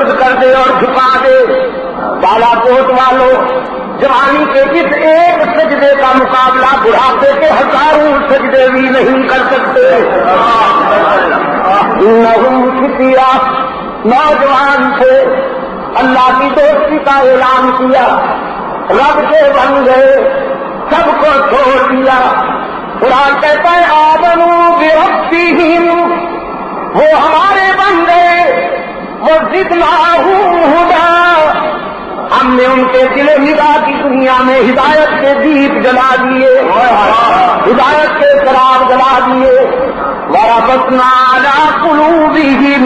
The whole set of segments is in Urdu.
سپرد کر دے اور جھکا دے. بالا کوٹ والوں، جوانی کے اس ایک سجدے کا مقابلہ بڑھاپے کے ہزاروں سجدے بھی نہیں کر سکتے. انہم فتیا، نوجوان تھے، اللہ کی دوستی کا اعلان کیا، رب کے بن گئے، سب کو چھوڑ دیا. قرآن کہتا ہے آمنوا بربہم، وہ ہمارے بن گئے، وزدناہم ھدی، ہم نے ان کے دل نگاہ کی دنیا میں ہدایت کے دیپ جلا دیے، ہدایت کے چراغ جلا دیے. وربطنا علی قلوبہم،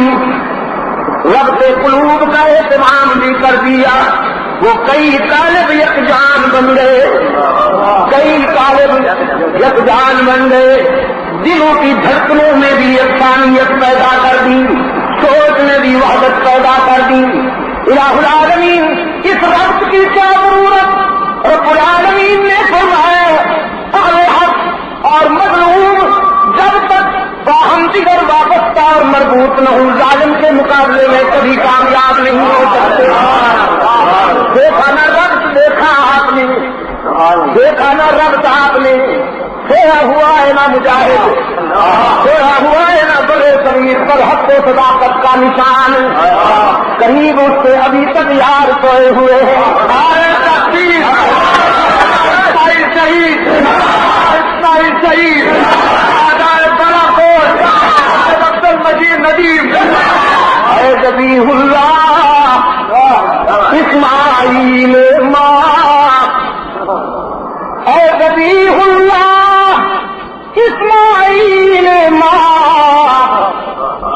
رب کے قلوب کا اہتمام بھی کر دیا. وہ کئی طالب یکجان بن گئے، کئی طالب یکجان بن گئے. دلوں کی دھڑکنوں میں بھی یکسانیت پیدا کر دی، سوچ میں بھی وحدت پیدا کر دی. الہ العالمین، اس ربط کی کیا ضرورت؟ رب العالمین نے فرمایا اہل حق اور مظلوم جب تک باہم دیگر وابستہ اور مربوط نہ ہوں، ظالم کے مقابلے میں کبھی کامیاب نہیں ہو سکتے. دیکھا نہ ربط دیکھا آپ نے، دیکھا نہ ربط آپ نے، سویا ہوا ہے نہ مجاہد، سویا ہوا ہے نہ بڑے شریر پر حق و صداقت کا نشان. قریب اس سے ابھی تک یار سوئے ہوئے ہیں. شہید شہید بڑا کوٹ عبد المجید ندیم، اے ذبیح اللہ اسماعیل ماں، اے ذبیح اللہ اسماعیل ماں،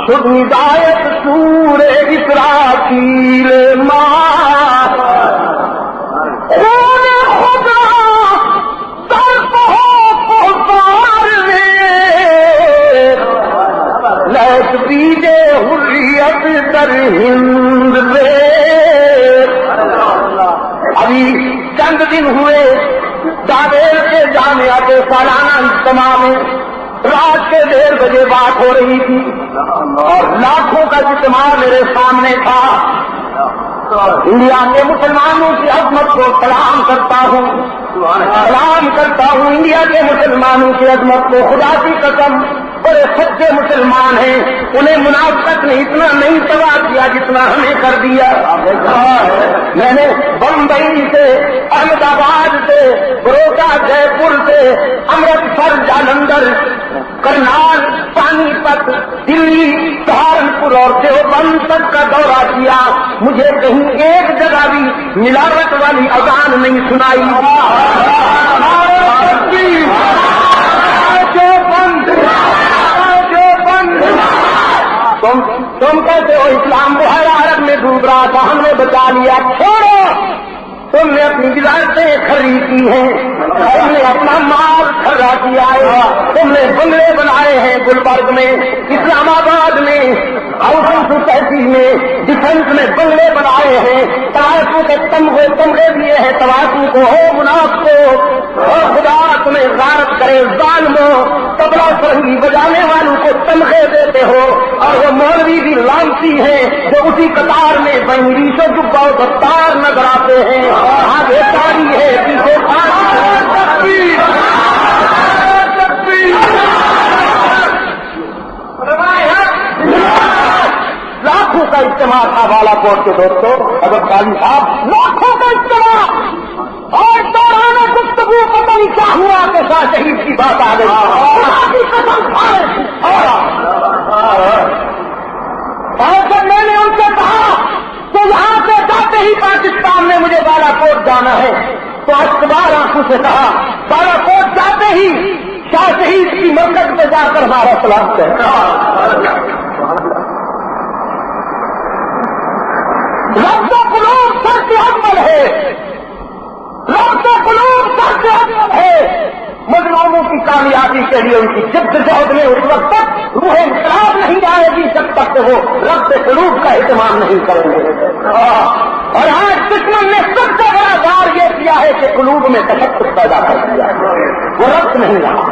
شد ہدایت سور اسرافیل ماں، خون خدا ترک ہو پہچار میں، لیت بیجے حریت در ہند میں. ابھی چند دن ہوئے دادیر کے جامعہ کے سالانہ اجتماع میں رات کے 1:30 بجے بات ہو رہی تھی اور لاکھوں کا اجتماع میرے سامنے تھا. انڈیا کے مسلمانوں کی عظمت کو سلام کرتا ہوں، سلام کرتا ہوں. انڈیا کے مسلمانوں کی عظمت کو، خدا کی قسم بڑے سچے مسلمان ہیں، انہیں منافقت نے اتنا نہیں تباہ کیا جتنا ہمیں کر دیا. میں نے بمبئی سے، احمد آباد سے، بروڈا، جے پور سے، امرتسر، جالندھر، کرنال، پانی پت، دلی، سہارنپور اور دیوبند تک کا دورہ کیا. مجھے کہیں ایک جگہ بھی ملاوٹ والی اذان نہیں سنائی. تم کہتے ہو اسلام بحیرہ عرب میں ڈوب رہا تھا، ہم نے بچا لیا. چھوڑو، تم نے اپنی وراثتیں خرید کی ہیں، تم نے اپنا مال کھڑا کیا ہے، تم نے بنگلے بنائے ہیں گلبرگ میں، اسلام آباد میں، ہاؤسنگ سوسائٹی میں، ڈیفینس میں بنگلے بنائے ہیں، توازو کے تمغے دیے ہیں توازو کو. ہو منافقو، اور خدا تمہیں غارت کرے ظالمو، تبلا فرنگی بجانے والوں کو تمغے دیتے ہو اور وہ مولوی بھی لانتی ہیں جو اسی قطار میں بنگلیشوں جبا و دستار نظر آتے ہیں. آگے تاری ہے پیچھے لاکھوں کا اجتماع تھا بالا کوٹ کے دوستوں. اگر قاضی صاحب لاکھوں کا اجتماع اور دوران گفتگو پتہ نہیں کیا ہوا کہ شاہ شہید کی بات آ گئی. اور جب میں نے ان سے کہا کہ یہاں سے جاتے ہی پاکستان میں مجھے بالا کوٹ جانا ہے، تو اخبار آنکھوں سے کہا بالا کوٹ جاتے ہی شاہ شہید کی مرکز پہ جا کر ہمارا سلام کریں. رب قلوب سر سے اول ہے، رب قلوب سر سے اول ہے. مظلوموں کی کامیابی کے لیے ان کی جدوجہد میں اس وقت تک روح انقلاب نہیں آئے گی جب تک کہ وہ رب قلوب کا اہتمام نہیں کریں گے. اور آج دشمن نے سب سے بڑا دار یہ کیا ہے کہ قلوب میں تشدد پیدا کر دیا. وہ رب نہیں رہا،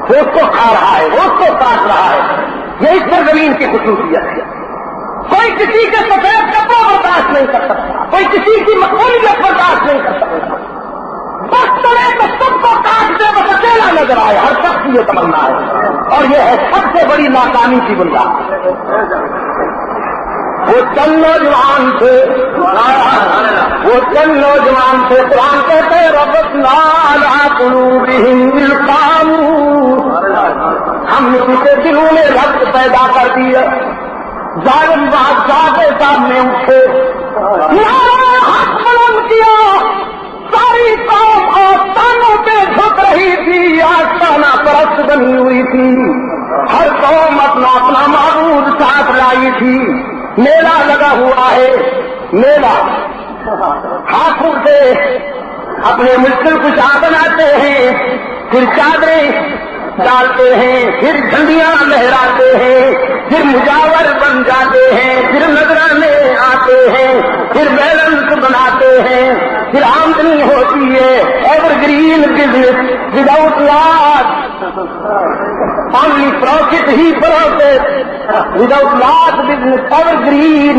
وہ اس کو کھا رہا ہے، وہ اس کو کاٹ رہا ہے. یہ اس سرزمین کی خصوصیت ہے. کوئی کسی کے سفید کپڑوں برداشت نہیں کر سکتا، کوئی کسی کی مقبولیت برداشت نہیں کر سکتا، بس چلے تو سب کو کاٹ دے بس اکیلا نظر آئے، ہر شخص کی یہ تمنا ہے، اور یہ ہے سب سے بڑی ناکامی کی بنیاد۔ وہ چند نوجوان تھے قرآن کہتے ربطنا علی قلوبہم اذ قاموا، ہم نے ان کے دلوں میں ربط پیدا کر دیا، ظالم بادشاہ کے سامنے اٹھے، حق بلند کیا، ساری قوم آستانوں پہ جھک رہی تھی، آستانہ پرست بنی ہوئی تھی، ہر قوم اپنا اپنا معبود ساتھ لائی تھی، میلہ لگا ہوا ہے، میلہ ہاتھوں سے اپنے مشکل کشا بناتے ہیں، پھر چادریں ڈالتے ہیں، پھر جھنڈیاں لہراتے ہیں، پھر مجاور بن جاتے ہیں، پھر نذرانے آتے ہیں، پھر بیلنس بناتے ہیں، پھر آمدنی ہوتی ہے، ایور گرین بزنس وداؤٹ لاس، اونلی پروفٹ ہی پروفٹ، وداؤٹ لاس بزنس ایور گرین،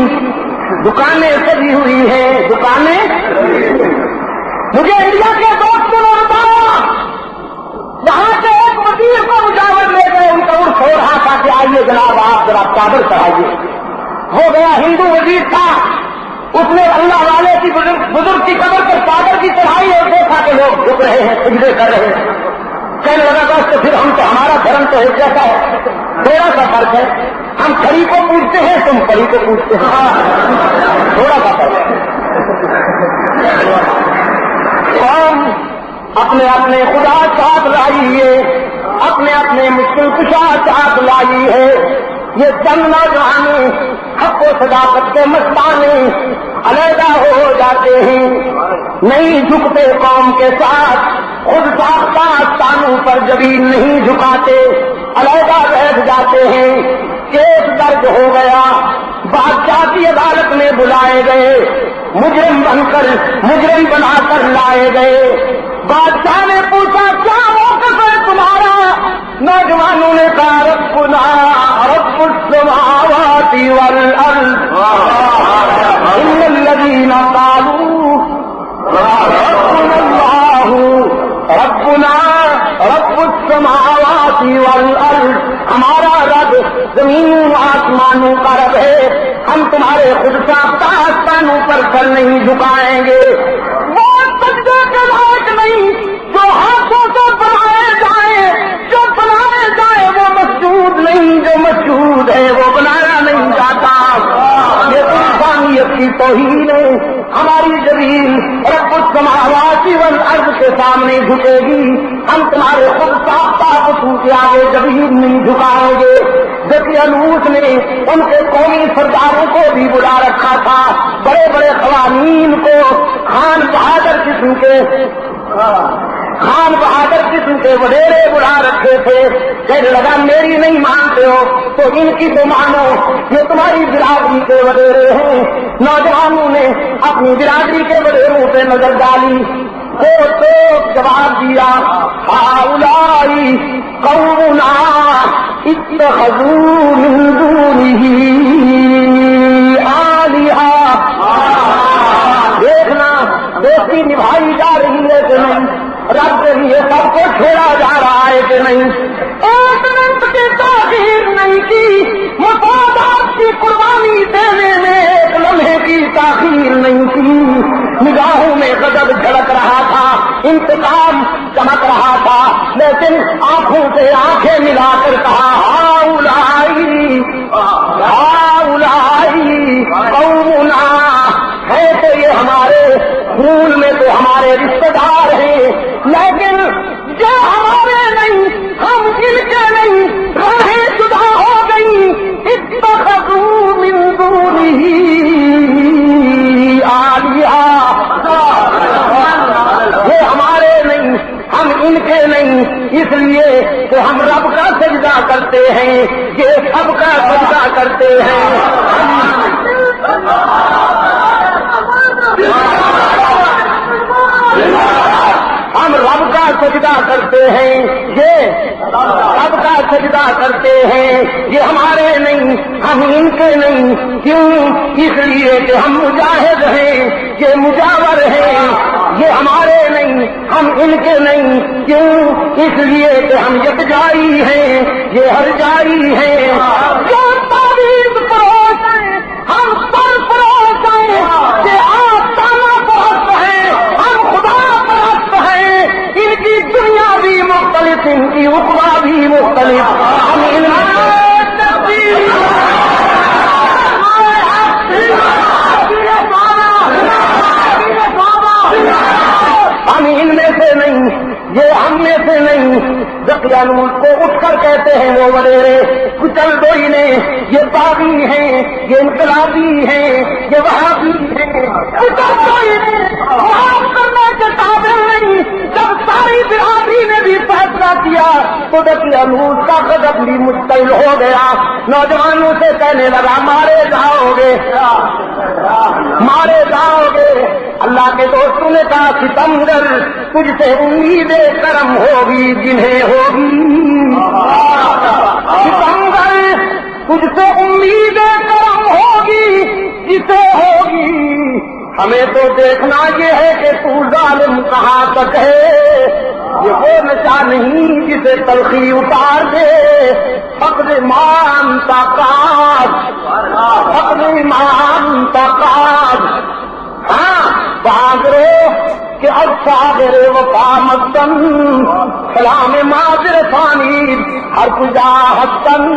دکانیں سجی ہوئی ہیں، دکانیں۔ مجھے انڈیا کے دوستوں نے بتایا وہاں سے ایک وزیر کو مجاور لے گئے، ان کا عرف ہو رہا تھا کہ آئیے جناب آپ ذرا چادر چڑھائیے، ہو گیا ہندو وزیر تھا، اس نے اللہ والے کی بزرگ کی قبر پر چادر کی چڑھائی اور دیکھا کہ لوگ جھک رہے ہیں، سجدے کر رہے ہیں، کہنے لگا بس تو پھر ہم تو ہمارا دھرم تو ایک جیسا ہے، تھوڑا سا فرق ہے، ہم کھڑی کو پوچھتے ہیں تم پڑی کو پوچھتے ہیں، تھوڑا سا فرق ہے۔ قوم اپنے اپنے خدا ساتھ لائی ہے، اپنے اپنے مشکل کشا ساتھ لائی ہے، یہ چند نوجوان حق و صداقت کے مستانے علیحدہ ہو جاتے ہیں، نہیں جھکتے قوم کے ساتھ، خود ساختہ آستانوں پر جبین نہیں جھکاتے، علیحدہ بیٹھ جاتے ہیں۔ کیس درج ہو گیا، بادشاہ کی عدالت میں بلائے گئے، مجرم بنا کر لائے گئے، بادشاہ نے پوچھا کیا موقف ہے تمہارا؟ نوجوانوں نے کہا ربنا رب السماوات والارض ان الذین قالوا ربنا اللہ ربنا رب السماوات والارض، ہمارا رب زمینوں آسمانوں کا رب ہے، ہم تمہارے خود ساختہ آستانوں پر سر نہیں جھکائیں گے، وہ سجدے کے لائق نہیں جو ہاتھوں سے بنائے جائیں وہ مسجود نہیں، جو مسجود ہے وہ بنایا نہیں جاتا، یہ انسانیت کی توہین ہے۔ ہماری زمین رب السماوات والارض کے سامنے جھکے گی، ہم تمہارے خود ساختہ قصور کے آگے زمین نہیں جھکائیں گے۔ دقیانوس نے ان کے قومی سرداروں کو بھی بلا رکھا تھا، بڑے بڑے قوانین کو، خان بہادر قسم کے وڈیرے بلا رکھے تھے، کہنے لگا میری نہیں مانتے ہو تو ان کی تو مانو، یہ تمہاری برادری کے وڈیرے ہیں۔ نوجوانوں نے اپنی برادری کے وڈیروں پہ نظر ڈالی، تو جواب دیا ہؤلاء قومنا اتخذوا من دونه آلہہ، دیکھنا دوستی نبھائی جا رہی ہے کہ نہیں، رب کے لیے سب کو چھوڑا جا رہا ہے کہ نہیں، ایک منٹ کی تاخیر نہیں کی، مفادات کی قربانی دینے میں ایک لمحے کی تاخیر نہیں کی، نگاہوں میں غضب جھلک رہا تھا، انتقام چمک رہا تھا، لیکن آنکھوں سے آنکھیں ملا کر کہا ہؤلاء قومنا، ہے تو یہ ہمارے خون میں تو ہمارے رشتے دار ہیں، لیکن جو ہمارے نہیں، ہم ان کے نہیں، راہیں جدا ہو گئی، اتخذوا من دونه آلہہ، یہ ہمارے نہیں، ہم ان کے نہیں، اس لیے کہ ہم رب کا سجدہ کرتے ہیں، یہ سب کا سجدہ کرتے ہیں۔ ہم رب کا سجدہ کرتے ہیں، یہ سب کا سجدہ کرتے ہیں، یہ ہمارے نہیں، ہم ان کے نہیں۔ کیوں؟ اس لیے کہ ہم مجاہد ہیں، یہ مجاور ہیں، یہ ہمارے نہیں، ہم ان کے نہیں۔ کیوں؟ اس لیے کہ ہم یکجائی ہیں، یہ ہر جاری ہیں۔ جو تعویذ فروش ہیں ہم سر فروش ہیں، یہ آستانہ پرست ہیں، ہم خدا پرست ہیں۔ ان کی دنیا بھی مختلف، ان کی عقبہ بھی مختلف۔ ہم ان میں سے نہیں، یہ ہم میں سے نہیں۔ دقیانوس کو اٹھ کر کہتے ہیں وہ وڈیرے، کچل دوئی نے، یہ باغی ہیں، یہ انقلابی ہیں، یہ وہابی ہیں۔ کچل دوئی نے معاف کرنے کے قابل نہیں۔ جب ساری برادری نے بھی فیصلہ کیا تو دقیانوس کا غضب بھی مشتعل ہو گیا، نوجوانوں سے کہنے لگا مارے جاؤ گے، مارے جاؤ گے۔ اللہ کے دوستوں نے کہا ستمگر تجھ سے امید کرم ہوگی جنہیں ہوگی، ستمگر تجھ سے امید کرم ہوگی جسے ہوگی۔ ہمیں تو دیکھنا یہ ہے کہ تو ظالم کہاں تک ہے، یہ وہ نشہ نہیں جسے تلخی اتار دے۔ فقر ایمان طاقت، فقر ایمان طاقت۔ ہاں بہادرو کہ اب صابر وفا مدن، سلام معذر ثانی ہر کجا حسن۔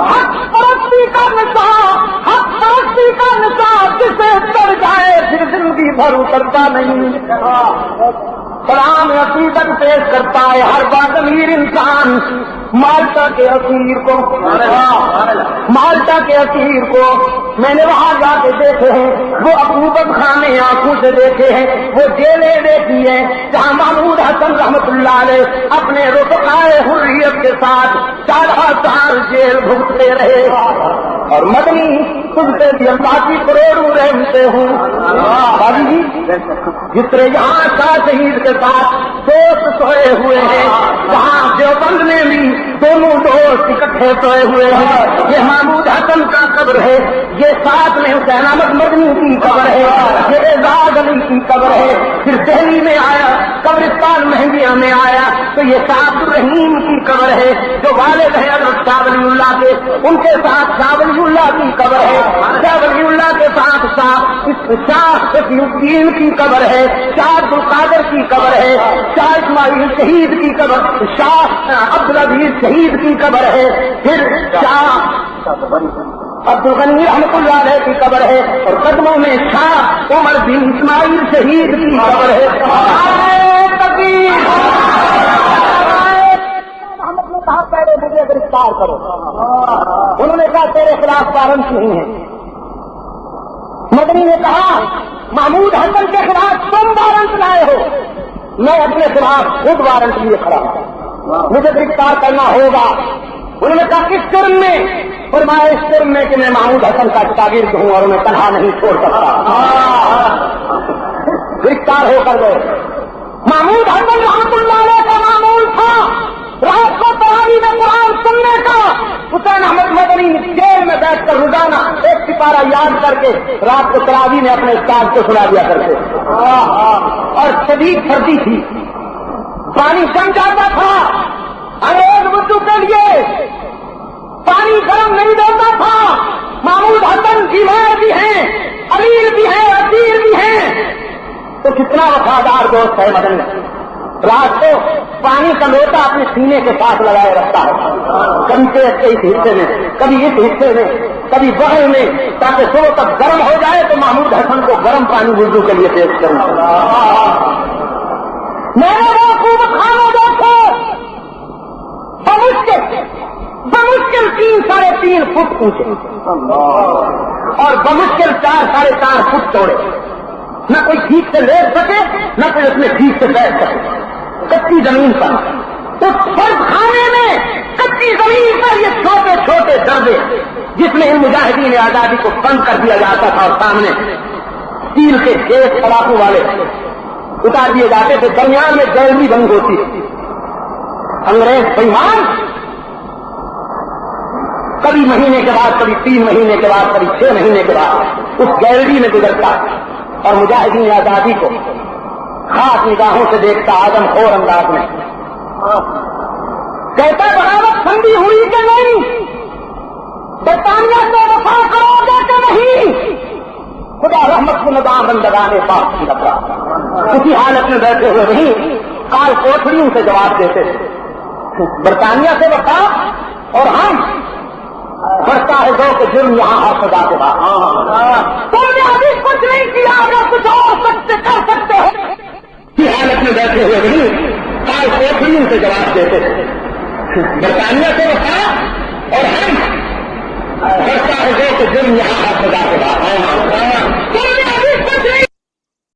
حق پرستی کا نشہ، حق پرستی کا نشہ جسے چڑھ جائے پھر زندگی بھر اترتا نہیں۔ سلام عقیدت پیش کرتا ہے ہر باضمیر انسان مالٹا کے اسیر کو، مالٹا کے اسیر کو میں نے وہاں جا کے دیکھے ہیں، وہ عقوبت خانے آنکھوں سے دیکھے ہیں، وہ جیلیں دیکھی ہیں جہاں محمود حسن رحمت اللہ علیہ اپنے رفقائے حریت کے ساتھ 4 سال جیل بھگتے رہے۔ اور مدنی تم سے بھی اللہ کی کروڑوں رحمتیں ہوں۔ جس طرح یہاں شاہ شہید کے ساتھ دوست سوئے ہوئے ہیں، وہاں دیوبند میں بھی دونوں دوست اکٹھے سوئے ہوئے ہیں۔ یہ محمود حسن کا قبر ہے، یہ ساتھ میں حسین احمد مدنی کی قبر ہے، یہ اعزاز علی کی قبر ہے۔ پھر دہلی میں آیا، قبرستان مہندیاں میں آیا تو یہ شاہ عبد الرحیم کی قبر ہے جو والد ہے حضرت شاہ ولی اللہ کے، ان کے ساتھ شاہ ولی اللہ کی قبر ہے، شاہ ولی اللہ کے ساتھ شاہ شفیع الدین کی قبر ہے، شاہ عبد القادر کی قبر ہے، شاہ اسماعیل شہید کی قبر، شاہ عبد العزیز شہید کی قبر ہے، پھر شاہ عبد الغنی رحمت اللہ علیہ کی قبر ہے، اور قدموں میں شاہ عمر بن اسماعیل شہید کی قبر ہے۔ پہلے مجھے گرفتار کرو، انہوں نے کہا تیرے خلاف وارنٹ نہیں ہے۔ مدنی نے کہا محمود حسن کے خلاف تم وارنٹ لائے ہو، میں اپنے خلاف خود وارنٹ لیے کھڑا ہوں، مجھے گرفتار کرنا ہوگا۔ انہوں نے کہا کس جرم میں؟ فرمایا اس جرم میں کہ میں محمود حسن کا شاگرد ہوں اور انہیں تنہا نہیں چھوڑ سکتا۔ گرفتار ہو کر گئے۔ محمود حسن رحمت اللہ علیہ کا معمول تھا رات کو تراویح میں قرآن سننے کا۔ حسین احمد مدنی جیل میں بیٹھ کر روزانہ ایک سپارہ یاد کر کے رات کو تراویح میں اپنے استاد کو سنا دیا کرتے، اور شدید سردی تھی، پانی جم جاتا تھا، انگریز وضو کے لیے پانی گرم نہیں دیتا تھا۔ محمود حسن بیمار بھی ہیں، امیر بھی ہیں، اسیر بھی ہیں، تو کتنا وفادار دوست ہے مدنی۔ رات کو پانی کا لوٹا اپنے سینے کے ساتھ لگائے رکھتا ہے، کبھی اس حصے میں، کبھی اس حصے میں، کبھی بغل میں، تاکہ صبح تک گرم ہو جائے تو محمود حسن کو گرم پانی وضو کے لیے پیش کروں۔ میں نے وہ حکومت خانے دیکھے بمشکل 3-3.5 فٹ اونچے اور بمشکل 4-4.5 فٹ چوڑے، نہ کوئی ٹھیک سے لیٹ سکے نہ کوئی اس میں ٹھیک سے بیٹھ سکے، کچی زمین پر۔ اس فرد خانے میں کچی زمین پر یہ چھوٹے چھوٹے دربے جس میں ان مجاہدین آزادی کو بند کر دیا جاتا تھا، اور سامنے اسٹیل کے گیٹ سلاخوں والے اتار دیے جاتے تھے، درمیان میں گیلری بند ہوتی تھی. انگریز بےمان کبھی مہینے کے بعد، کبھی 3 مہینے کے بعد، کبھی 6 مہینے کے بعد اس گیلری میں گزرتا اور مجاہدین آزادی کو خاص نگاہوں سے دیکھتا آدم خور انداز میں. کہتا بغاوت ٹھنڈی ہوئی کہ نہیں؟ برطانیہ سے وفا کرو گے کہ نہیں؟ خدا رحمت کو ندام بندگانے پاک کی رکھا. اسی حالت میں بیٹھے ہوئے نہیں کال کوٹڑی ان سے جواب دیتے تھے. برطانیہ سے وفا اور ہم بڑھتا ہے دو کہ جرم یہاں ہر سزا کے بعد. تم نے ابھی کچھ نہیں کیا، اگر کچھ اور کر سکتے ہو. اسی حالت میں بیٹھے ہوئے نہیں کال کوٹڑی ان سے جواب دیتے تھے. برطانیہ سے وفا اور ہم بڑھتا ہے دو کہ جرم یہاں ہر سزا کے بعد.